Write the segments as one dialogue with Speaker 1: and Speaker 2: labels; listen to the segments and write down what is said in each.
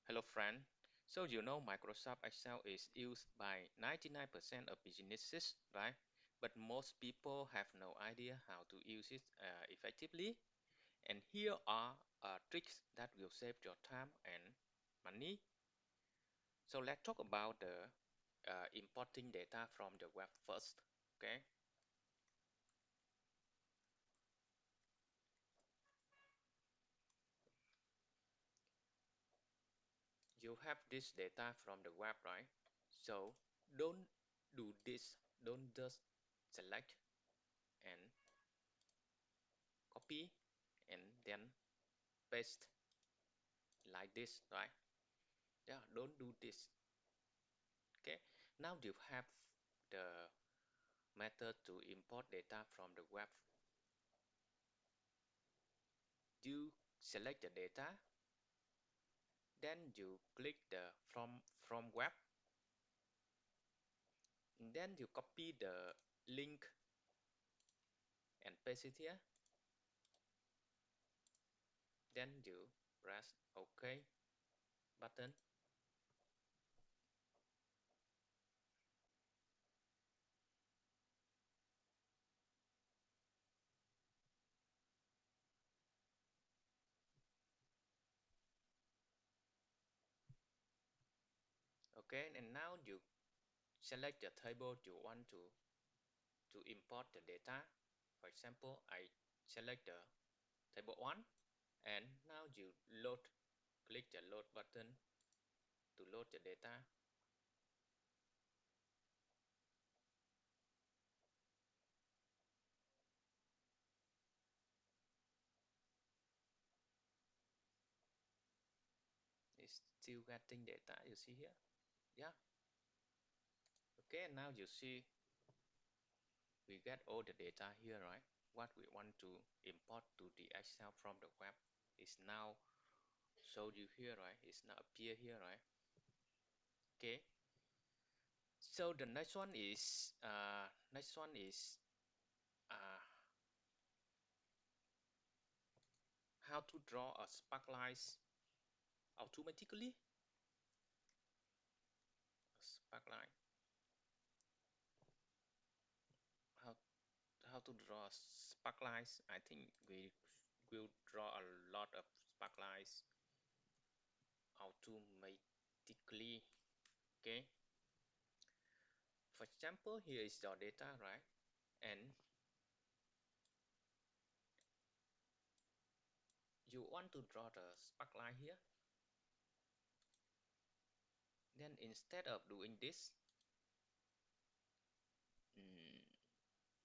Speaker 1: Hello friend. So you know Microsoft Excel is used by 99% of businesses, right? But most people have no idea how to use it effectively. And here are tricks that will save your time and money. So let's talk about the importing data from the web first. Okay. You have this data from the web, right? So don't do this. Don't just select and copy and then paste like this, right? Yeah, don't do this. Okay, now you have the method to import data from the web. You select the data, then you click the from web, and then you copy the link and paste it here. Then you press OK button. Okay, and now you select the table you want to import the data. For example, I select the table 1, and now you load, click the load button to load the data. It's still getting data, you see here. Yeah. Okay, now you see we get all the data here, right? What we want to import to the Excel from the web is now showed you here, right? It's now appear here, right? Okay. So the next one is uh, how to draw a sparklines automatically. A sparkline. How how to draw sparklines? I think we will draw a lot of sparklines automatically. Okay, for example, here is your data, right? And you want to draw the sparkline here. Then instead of doing this, mm,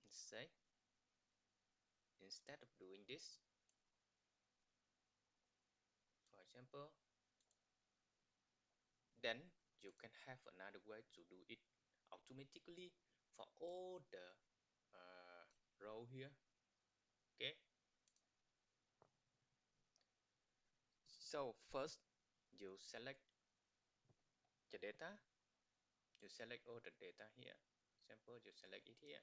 Speaker 1: say instead of doing this, for example, then you can have another way to do it automatically for all the row here. Okay, so first you select the data, you select all the data here. Example, you select it here.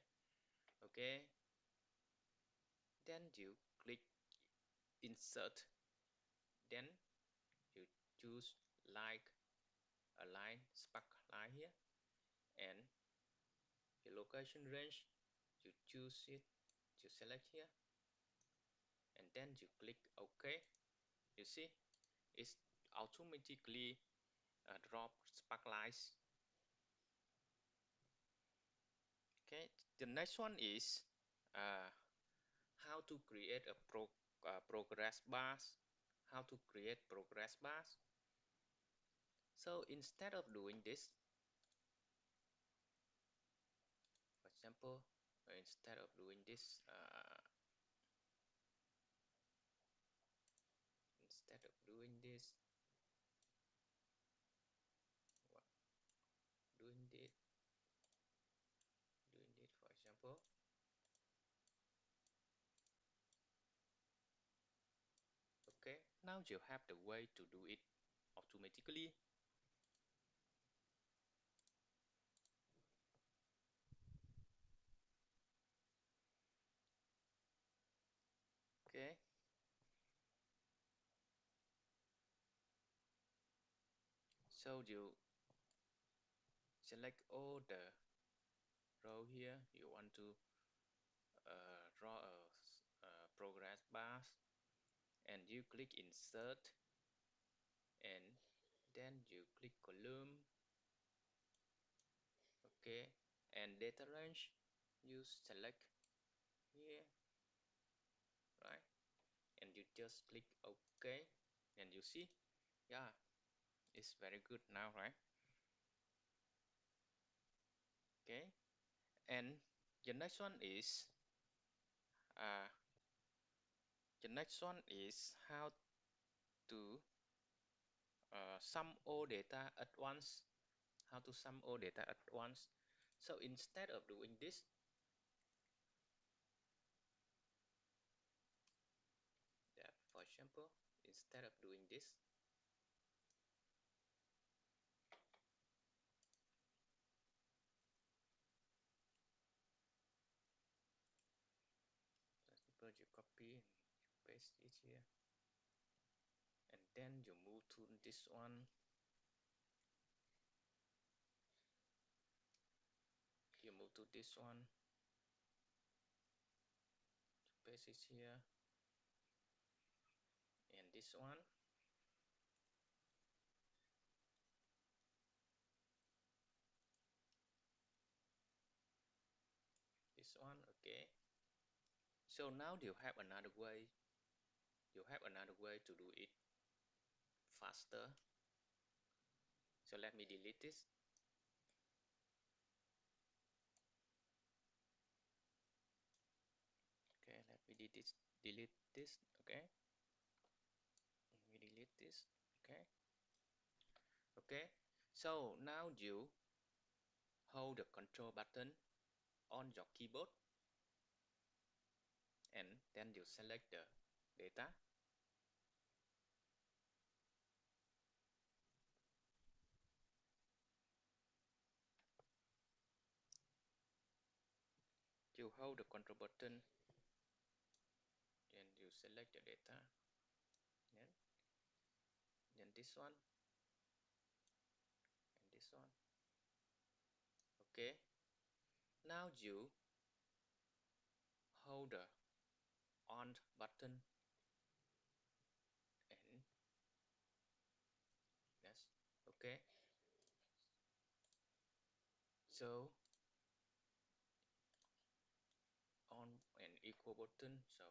Speaker 1: Okay, then you click insert, then you choose like a line spark line here, and the location range you choose it, you select here, and then you click OK. You see it's automatically drop sparklines. Okay, the next one is uh, how to create a progress bars. How to create progress bars. So instead of doing this, for example, instead of doing this, instead of doing this, what, doing this, for example, okay, now you have the way to do it automatically. Okay, So you select all the row here. You want to draw a progress bar, and you click insert, and then you click column. Okay, and data range you select here, right? And you just click OK, and you see, yeah, it's very good now, right? Okay, and the next one is uh, how to sum all data at once. How to sum all data at once. So instead of doing this, yeah, for example, instead of doing this, suppose you copy and paste it here, and then you move to this one. You move to this one, paste it here, and this one, this one. Okay. So now you have another way. You have another way to do it faster. So let me delete this. Okay, let me delete this. Delete this. Okay. Let me delete this. Okay. Okay. So now you hold the control button on your keyboard, and then you select the data. You hold the control button and you select the data. Then this one and this one. Okay. Now you hold the on button, and yes. Okay. So on and equal button. So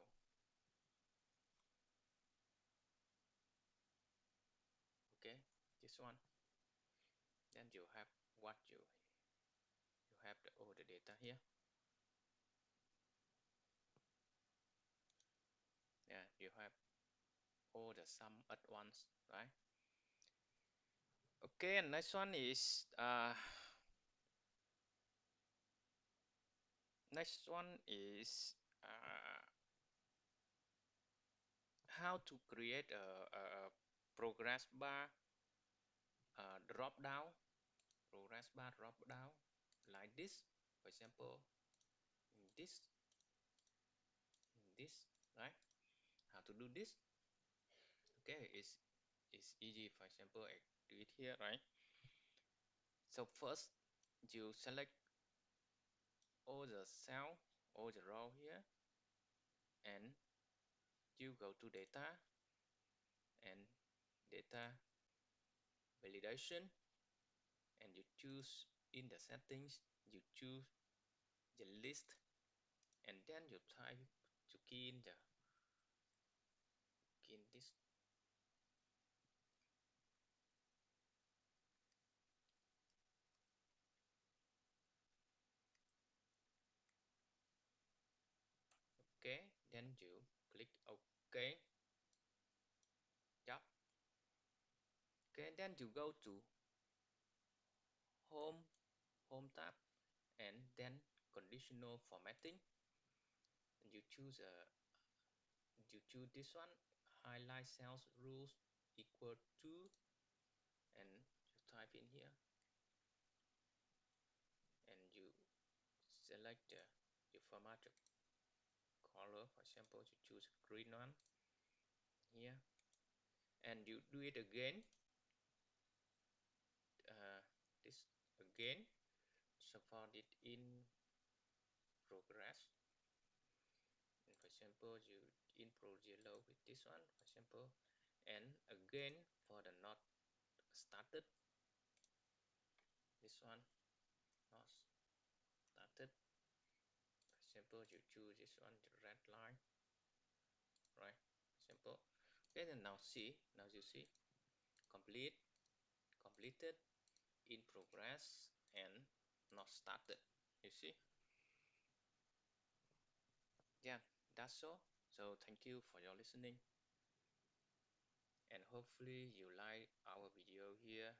Speaker 1: okay, this one. Then you have what you have all the data here. Yeah, you have all the sum at once, right? Okay, and next one is how to create a progress bar drop down, like this. For example, this, this, right? How to do this? Okay, it's easy. For example, I do it here, right? So first, you select all the cell, all the row here, and you go to data and data validation, and you choose in the settings, you choose the list, and then you type to key in this. Okay, then you click OK. Yep. Okay, then you go to home tab, and then conditional formatting, and you choose this one, highlight cells rules equal to, and you type in here, and you select you format the color. For example, you choose green one here, and you do it again. again, so for it in progress. And for example, you input yellow with this one, for example, and again for the not started, this one not started. For example, you choose this one, the red line, right? Simple. Okay, then now you see complete, completed, in progress, and not started. You see? Yeah, that's all. So thank you for your listening, and hopefully you like our video here.